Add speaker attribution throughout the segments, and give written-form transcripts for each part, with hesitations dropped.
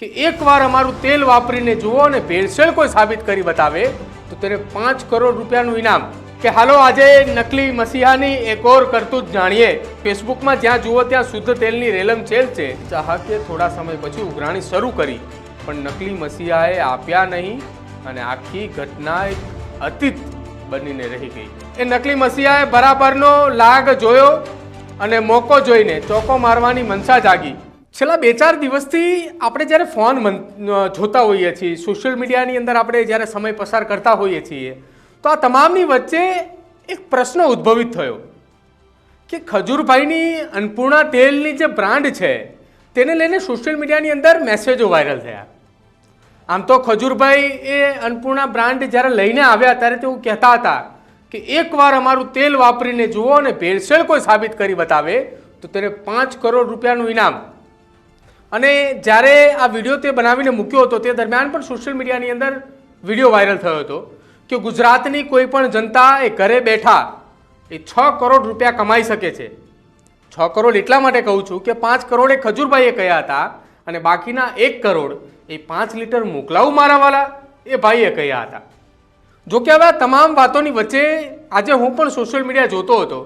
Speaker 1: કે એકવાર અમારું તેલ વાપરીને જુઓ અને ભેળસેળ કોઈ સાબિત કરી બતાવે તો તેને 5 કરોડ રૂપિયાનું ઇનામ। કે હાલો આજે નકલી મસીહાની એક ઓર કરતૂત જાણીએ। ફેસબુકમાં જ્યાં જુઓ ત્યાં શુદ્ધ તેલની રેલમછેલ છે। ચાહકે થોડા સમય પછી ઉઘરાણી શરૂ કરી પણ નકલી મસીહાએ આપ્યા નહીં અને આખી ઘટના એક અતીત બનીને રહી ગઈ। એ નકલી મસીહાએ બરાબરનો લાગ જોયો અને મોકો જોઈને ચોકો મારવાની મનસા જાગી। છેલ્લા 2-4 દિવસથી આપણે જ્યારે ફોન જોતા હોઈએ છીએ, સોશિયલ મીડિયાની અંદર આપણે જ્યારે સમય પસાર કરતા હોઈએ છીએ, તો આ તમામની વચ્ચે એક પ્રશ્ન ઉદ્ભવિત થયો કે ખજૂરભાઈની અન્નપૂર્ણા તેલની જે બ્રાન્ડ છે તેને લઈને સોશિયલ મીડિયાની અંદર મેસેજો વાયરલ થયા। આમ તો ખજૂરભાઈ એ અન્નપૂર્ણા બ્રાન્ડ જ્યારે લઈને આવ્યા ત્યારે તેઓ કહેતા હતા કે એકવાર અમારું તેલ વાપરીને જુઓ અને ભેળસેળ કોઈ સાબિત કરી બતાવે તો તેને 5 કરોડ રૂપિયાનું ઇનામ। અને જ્યારે આ વિડીયો તે બનાવીને મૂક્યો હતો તે દરમિયાન પણ સોશિયલ મીડિયાની અંદર વિડીયો વાયરલ થયો હતો કે ગુજરાતની કોઈ પણ જનતા એ ઘરે બેઠા એ 6 કરોડ રૂપિયા કમાઈ શકે છે। 6 કરોડ એટલા માટે કહું છું કે 5 કરોડ એ ખજૂરભાઈએ કહ્યા હતા અને બાકીના 1 કરોડ એ 5 લીટર મોકલાવું મારાવાળા એ ભાઈએ કહ્યા હતા। જોકે હવે આ તમામ વાતોની વચ્ચે આજે હું પણ સોશિયલ મીડિયા જોતો હતો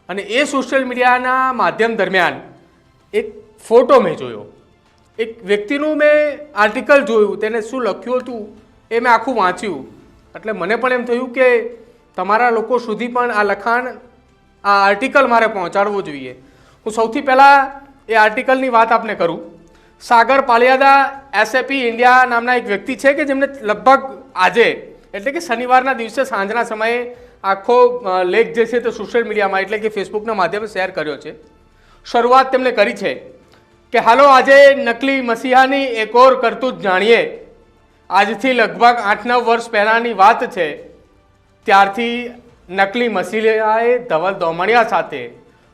Speaker 1: અને એ સોશિયલ મીડિયાના માધ્યમ દરમિયાન એક ફોટો મેં જોયો, એક વ્યક્તિનું મેં આર્ટિકલ જોયું, તેને શું લખ્યું હતું એ મેં આખું વાંચ્યું એટલે મને પણ એમ થયું કે તમારા લોકો સુધી પણ આ લખાણ, આ આર્ટિકલ મારે પહોંચાડવું જોઈએ। હું સૌથી પહેલાં એ આર્ટિકલની વાત આપને કરું। સાગર પાલિયાદા SAP ઇન્ડિયા નામના એક વ્યક્તિ છે કે જેમને લગભગ આજે એટલે કે શનિવારના દિવસે સાંજના સમયે આખો લેખ જે છે તે સોશિયલ મીડિયામાં એટલે કે ફેસબુકના માધ્યમે શેર કર્યો છે। શરૂઆત તેમણે કરી છે કે હાલો આજે નકલી મસીહાની એક ઓર કરતૂત જાણીએ। આજથી લગભગ 8-9 વર્ષ પહેલાંની વાત છે। ત્યારથી નકલી મસીહાએ ધવલ દોમણિયા સાથે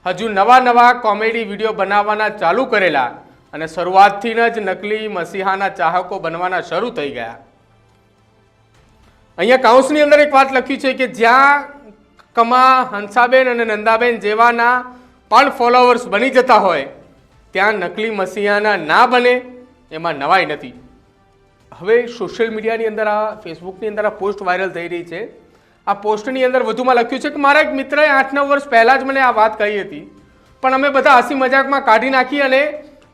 Speaker 1: હજુ નવા કોમેડી વિડીયો બનાવવાના ચાલુ કરેલા અને શરૂઆતથી જ નકલી મસીહાના ચાહકો બનવાના શરૂ થઈ ગયા। અહીંયા કાઉન્સની અંદર એક વાત લખી છે કે જ્યાં કમા, હંસાબેન અને નંદાબેન જેવાના પણ ફોલોવર્સ બની જતા હોય ત્યાં નકલી મસીહાના ના બને એમાં નવાઈ નથી। હવે સોશિયલ મીડિયાની અંદર આ ફેસબુકની અંદર આ પોસ્ટ વાયરલ થઈ રહી છે। આ પોસ્ટની અંદર વધુમાં લખ્યું છે કે મારા એક મિત્રએ 8-9 વર્ષ પહેલાં જ મને આ વાત કહી હતી પણ અમે બધા હસી મજાકમાં કાઢી નાખી અને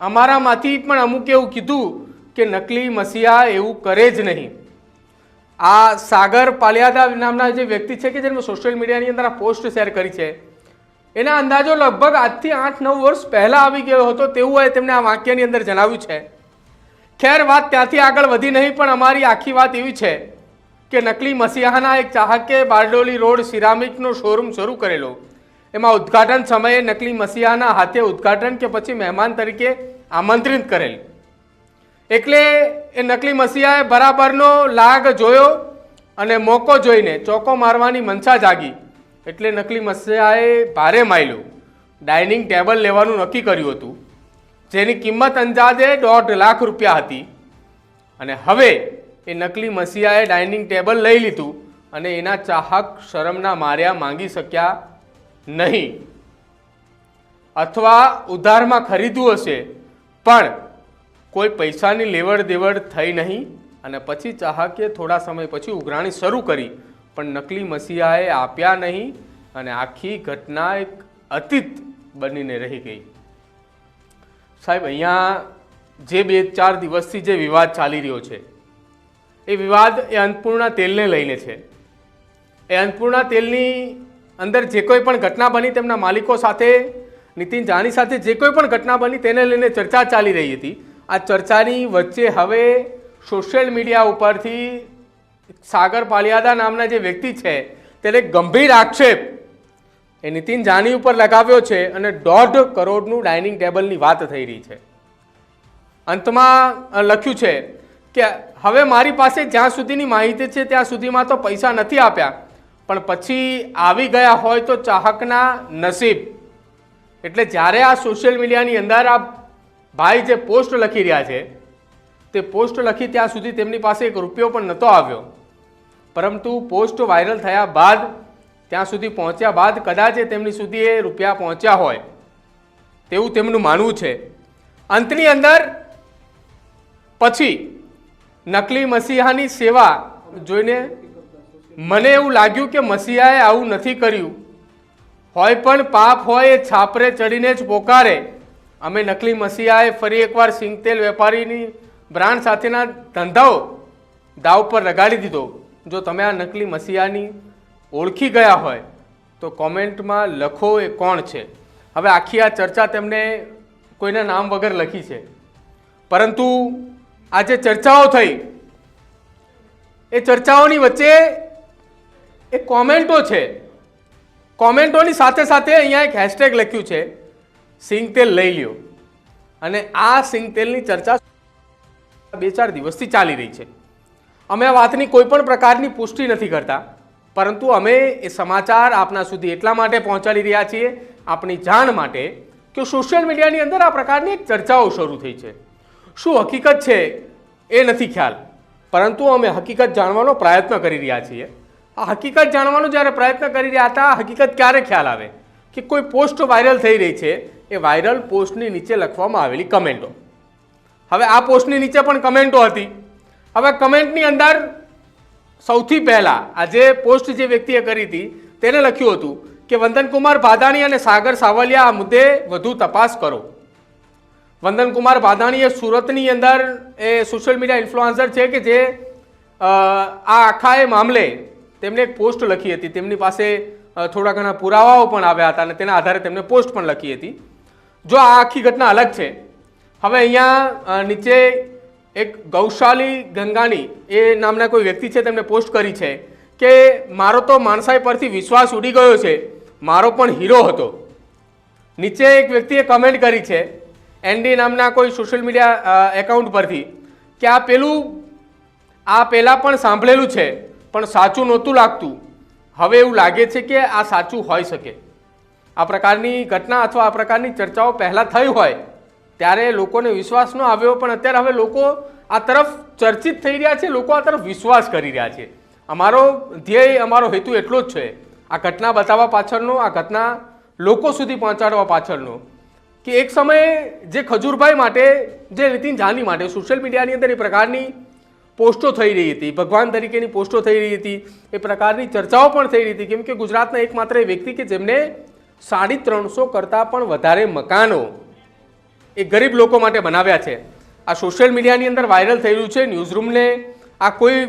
Speaker 1: અમારામાંથી પણ અમુક એવું કીધું કે નકલી મસીહા એવું કરે જ નહીં। આ સાગર પાલિયાદા નામના જે વ્યક્તિ છે કે જેને સોશિયલ મીડિયાની અંદર આ પોસ્ટ શેર કરી છે એના અંદાજો લગભગ આજથી 8-9 વર્ષ પહેલાં આવી ગયો હતો તેવું તેમણે આ વાક્યની અંદર જણાવ્યું છે। ખેર વાત ત્યાંથી આગળ વધી નહીં પણ અમારી આખી વાત એવી છે કે નકલી મસીહાના એક ચાહકે બારડોલી રોડ સિરામિકનો શોરૂમ શરૂ કરેલો। એમાં ઉદ્ઘાટન સમયે નકલી મસીહાના હાથે ઉદ્ઘાટન કે પછી મહેમાન તરીકે આમંત્રિત કરેલ। એટલે એ નકલી મસીહાએ બરાબરનો લાગ જોયો અને મોકો જોઈને ચોકો મારવાની મનસા જાગી। એટલે નકલી મસીહાએ ભારે માયલું ડાઇનિંગ ટેબલ લેવાનું નક્કી કર્યું હતું જેની કિંમત અંદાજે 1.5 લાખ રૂપિયા હતી અને હવે એ નકલી મસીહાએ ડાઇનિંગ ટેબલ લઈ લીધું અને એના ચાહક શરમના માર્યા માંગી શક્યા નહીં અથવા ઉધારમાં ખરીદવું હશે પણ કોઈ પૈસાની લેવડ દેવડ થઈ નહીં અને પછી ચાહકે થોડા સમય પછી ઉઘરાણી શરૂ કરી પણ નકલી મસીહાએ આપ્યા નહીં અને આખી ઘટના એક અતીત બનીને રહી ગઈ। સાહેબ અહીંયા જે 2-4 દિવસથી જે વિવાદ ચાલી રહ્યો છે એ વિવાદ એ અન્નપૂર્ણા તેલને લઈને છે। એ અન્નપૂર્ણા તેલની અંદર જે કોઈ પણ ઘટના બની તેમના માલિકો સાથે, નીતિન જાની સાથે જે કોઈ પણ ઘટના બની તેને લઈને ચર્ચા ચાલી રહી હતી। આ ચર્ચાની વચ્ચે હવે સોશિયલ મીડિયા ઉપરથી સાગર પાલિયાદા નામના જે વ્યક્તિ છે તેને ગંભીર આક્ષેપ એ નીતિન જાની ઉપર લગાવ્યો છે અને 1.5 કરોડનું ડાઇનિંગ ટેબલની વાત થઈ રહી છે। અંતમાં લખ્યું છે કે હવે મારી પાસે જ્યાં સુધીની માહિતી છે ત્યાં સુધીમાં તો પૈસા નથી આપ્યા પણ પછી આવી ગયા હોય તો ચાહકના નસીબ। એટલે જ્યારે આ સોશિયલ મીડિયાની અંદર આ ભાઈ જે પોસ્ટ લખી રહ્યા છે તે પોસ્ટ લખી ત્યાં સુધી તેમની પાસે 1 રૂપિયો પણ નહોતો આવ્યો પરંતુ પોસ્ટ વાયરલ થયા બાદ ત્યાં સુધી પહોંચ્યા બાદ કદાચ તેમની સુધી એ રૂપિયા પહોંચ્યા હોય તેવું તેમનું માનવું છે। અંતની અંદર પછી નકલી મસીહાની સેવા જોઈને મને એવું લાગ્યું કે મસીહાએ આવું નથી કર્યું. હોય પણ પાપ હોય એ છાપરે ચડીને જ પોકારે. અમે નકલી મસીહાએ ફરી એકવાર સિંગતેલ વેપારીની બ્રાન્ડ સાથેના ધંધાઓ દાવ પર લગાડી દીધો. જો તમે આ નકલી મસીહાની ઓળખી ગયા હોય તો કોમેન્ટમાં લખો એ કોણ છે. હવે આખી આ ચર્ચા તેમણે કોઈના નામ વગર લખી છે, પરંતુ આ જે ચર્ચાઓ થઈ એ ચર્ચાઓની વચ્ચે એ કોમેન્ટો છે. કોમેન્ટોની સાથે સાથે અહીંયા એક હેશટેગ લખ્યું છે સિંગતેલ લઈ લ્યો, અને આ સિંગતેલની ચર્ચા 2-4 દિવસથી ચાલી રહી છે. અમે આ વાતની કોઈ પણ પ્રકારની પુષ્ટિ નથી કરતા, પરંતુ અમે એ સમાચાર આપના સુધી એટલા માટે પહોંચાડી રહ્યા છીએ, આપણી જાણ માટે, કે સોશિયલ મીડિયાની અંદર આ પ્રકારની એક ચર્ચાઓ શરૂ થઈ છે. શું હકીકત છે એ નથી ખ્યાલ, પરંતુ અમે હકીકત જાણવાનો પ્રયત્ન કરી રહ્યા છીએ. આ હકીકત જાણવાનો જ્યારે પ્રયત્ન કરી રહ્યા હતા, હકીકત ક્યારે ખ્યાલ આવે કે કોઈ પોસ્ટ વાયરલ થઈ રહી છે, એ વાયરલ પોસ્ટની નીચે લખવામાં આવેલી કમેન્ટો. હવે આ પોસ્ટની નીચે પણ કમેન્ટો હતી. હવે કમેન્ટની અંદર સૌથી પહેલાં આ જે પોસ્ટ જે વ્યક્તિએ કરી હતી તેને લખ્યું હતું કે વંદનકુમાર ભાદાણી અને સાગર સાવલિયા આ મુદ્દે વધુ તપાસ કરો. વંદનકુમાર ભાદાણી એ સુરતની અંદર એ સોશિયલ મીડિયા ઇન્ફ્લુએન્સર છે કે જે આ આખા એ મામલે તેમણે એક પોસ્ટ લખી હતી. તેમની પાસે થોડા ઘણા પુરાવાઓ પણ આવ્યા હતા અને તેના આધારે તેમણે પોસ્ટ પણ લખી હતી. જો આ આખી ઘટના અલગ છે. હવે અહીંયા નીચે એક ગૌશાલી ગંગાની એ નામના કોઈ વ્યક્તિ છે, તેમણે પોસ્ટ કરી છે કે મારો તો માણસાઈ પરથી વિશ્વાસ ઉડી ગયો છે, મારો પણ હીરો હતો. નીચે એક વ્યક્તિએ કમેન્ટ કરી છે એનડી નામના કોઈ સોશિયલ મીડિયા એકાઉન્ટ પરથી કે આ પહેલાં પણ સાંભળેલું છે પણ સાચું નહોતું લાગતું, હવે એવું લાગે છે કે આ સાચું હોઈ શકે. આ પ્રકારની ઘટના અથવા આ પ્રકારની ચર્ચાઓ પહેલાં થઈ હોય ત્યારે લોકોને વિશ્વાસ ન આવ્યો, પણ અત્યારે હવે લોકો આ તરફ ચર્ચિત થઈ રહ્યા છે, લોકો આ તરફ વિશ્વાસ કરી રહ્યા છે. અમારો ધ્યેય, અમારો હેતુ એટલો જ છે, આ ઘટના બતાવવા પાછળનો, આ ઘટના લોકો સુધી પહોંચાડવા પાછળનો, કે એક સમયે જે ખજૂરભાઈ માટે, જે નીતિન જાની માટે સોશિયલ મીડિયાની અંદર એ પ્રકારની પોસ્ટો થઈ રહી હતી, ભગવાન તરીકેની પોસ્ટો થઈ રહી હતી, એ પ્રકારની ચર્ચાઓ પણ થઈ રહી હતી, કેમ કે ગુજરાતના એકમાત્ર એ વ્યક્તિ કે જેમને 350 કરતાં પણ વધારે મકાનો એ ગરીબ લોકો માટે બનાવ્યા છે. આ સોશિયલ મીડિયાની અંદર વાયરલ થઈ રહ્યું છે. ન્યૂઝરૂમને આ કોઈ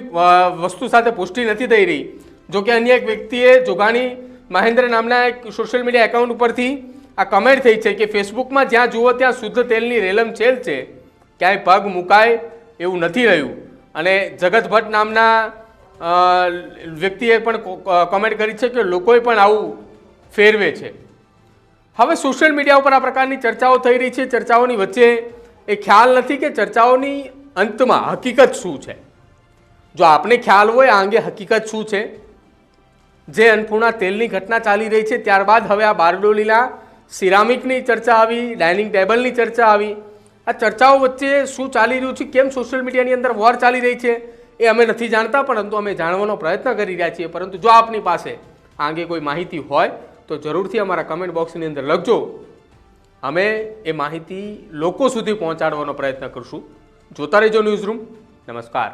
Speaker 1: વસ્તુ સાથે પુષ્ટિ નથી થઈ રહી. જોકે અન્ય એક વ્યક્તિએ જોગાણી મહેન્દ્ર નામના એક સોશિયલ મીડિયા એકાઉન્ટ ઉપરથી આ કમેન્ટ થઈ છે કે ફેસબુકમાં જ્યાં જુઓ ત્યાં શુદ્ધ તેલની રેલમછેલ છે, ક્યાંય પગ મુકાય એવું નથી રહ્યું. અને જગત ભટ્ટ નામના વ્યક્તિએ પણ કમેન્ટ કરી છે કે લોકોએ પણ આવું ફેરવે છે. હવે સોશિયલ મીડિયા ઉપર આ પ્રકારની ચર્ચાઓ થઈ રહી છે. ચર્ચાઓની વચ્ચે એ ખ્યાલ નથી કે ચર્ચાઓની અંતમાં હકીકત શું છે. જો આપને ખ્યાલ હોય આ અંગે હકીકત શું છે, જે અન્નપૂર્ણા તેલની ઘટના ચાલી રહી છે ત્યારબાદ હવે આ બારડોલીના સિરામિકની ચર્ચા આવી, ડાઇનિંગ ટેબલની ચર્ચા આવી. આ ચર્ચાઓ વચ્ચે શું ચાલી રહ્યું છે, કેમ સોશિયલ મીડિયાની અંદર વોર ચાલી રહી છે, એ અમે નથી જાણતા, પરંતુ અમે જાણવાનો પ્રયત્ન કરી રહ્યા છીએ. પરંતુ જો આપની પાસે આ અંગે કોઈ માહિતી હોય તો જરૂરથી અમારા કમેન્ટ બોક્સની અંદર લખજો. અમે એ માહિતી લોકો સુધી પહોંચાડવાનો પ્રયત્ન કરશું. જોતા રહેજો ન્યૂઝરૂમ. નમસ્કાર.